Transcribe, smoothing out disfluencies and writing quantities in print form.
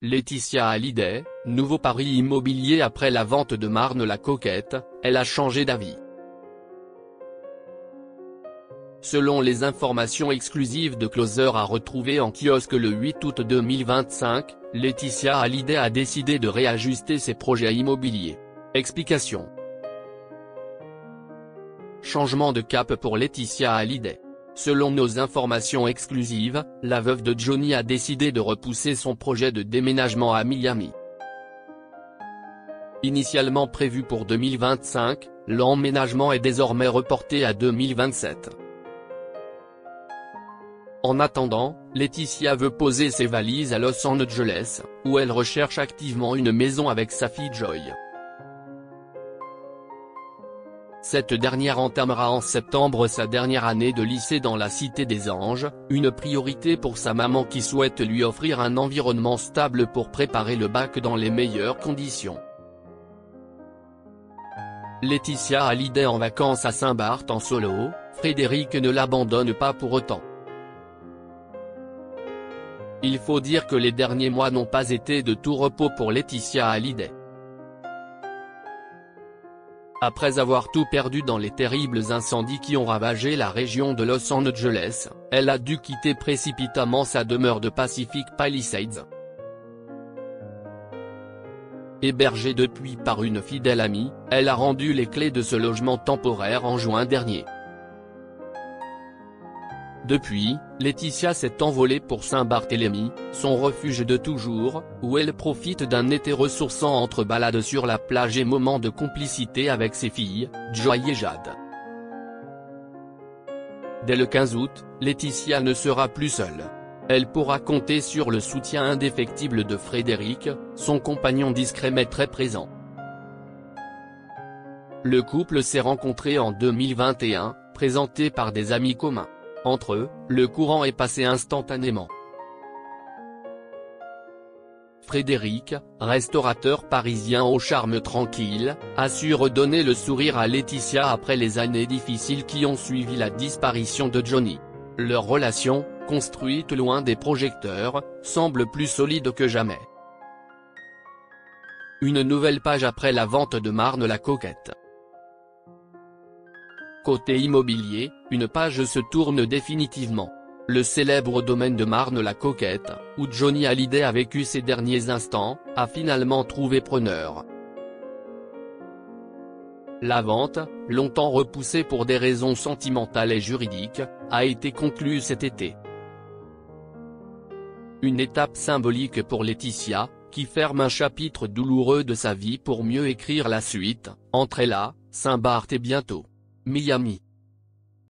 Laetitia Hallyday, nouveau pari immobilier après la vente de Marne-la-Coquette, elle a changé d'avis. Selon les informations exclusives de Closer à retrouver en kiosque le 8 août 2025, Laetitia Hallyday a décidé de réajuster ses projets immobiliers. Explication. Changement de cap pour Laetitia Hallyday. Selon nos informations exclusives, la veuve de Johnny a décidé de repousser son projet de déménagement à Miami. Initialement prévu pour 2025, l'emménagement est désormais reporté à 2027. En attendant, Laetitia veut poser ses valises à Los Angeles, où elle recherche activement une maison avec sa fille Joy. Cette dernière entamera en septembre sa dernière année de lycée dans la Cité des Anges, une priorité pour sa maman qui souhaite lui offrir un environnement stable pour préparer le bac dans les meilleures conditions. Laetitia Hallyday en vacances à Saint-Barth en solo, Frédéric ne l'abandonne pas pour autant. Il faut dire que les derniers mois n'ont pas été de tout repos pour Laetitia Hallyday. Après avoir tout perdu dans les terribles incendies qui ont ravagé la région de Los Angeles, elle a dû quitter précipitamment sa demeure de Pacific Palisades. Hébergée depuis par une fidèle amie, elle a rendu les clés de ce logement temporaire en juin dernier. Depuis, Laetitia s'est envolée pour Saint-Barthélemy, son refuge de toujours, où elle profite d'un été ressourçant entre balades sur la plage et moments de complicité avec ses filles, Joy et Jade. Dès le 15 août, Laetitia ne sera plus seule. Elle pourra compter sur le soutien indéfectible de Frédéric, son compagnon discret mais très présent. Le couple s'est rencontré en 2021, présenté par des amis communs. Entre eux, le courant est passé instantanément. Frédéric, restaurateur parisien au charme tranquille, a su redonner le sourire à Laetitia après les années difficiles qui ont suivi la disparition de Johnny. Leur relation, construite loin des projecteurs, semble plus solide que jamais. Une nouvelle page après la vente de Marne-la-Coquette. Côté immobilier, une page se tourne définitivement. Le célèbre domaine de Marne-la-Coquette, où Johnny Hallyday a vécu ses derniers instants, a finalement trouvé preneur. La vente, longtemps repoussée pour des raisons sentimentales et juridiques, a été conclue cet été. Une étape symbolique pour Laetitia, qui ferme un chapitre douloureux de sa vie pour mieux écrire la suite, entre là, Saint-Barth et bientôt Miami.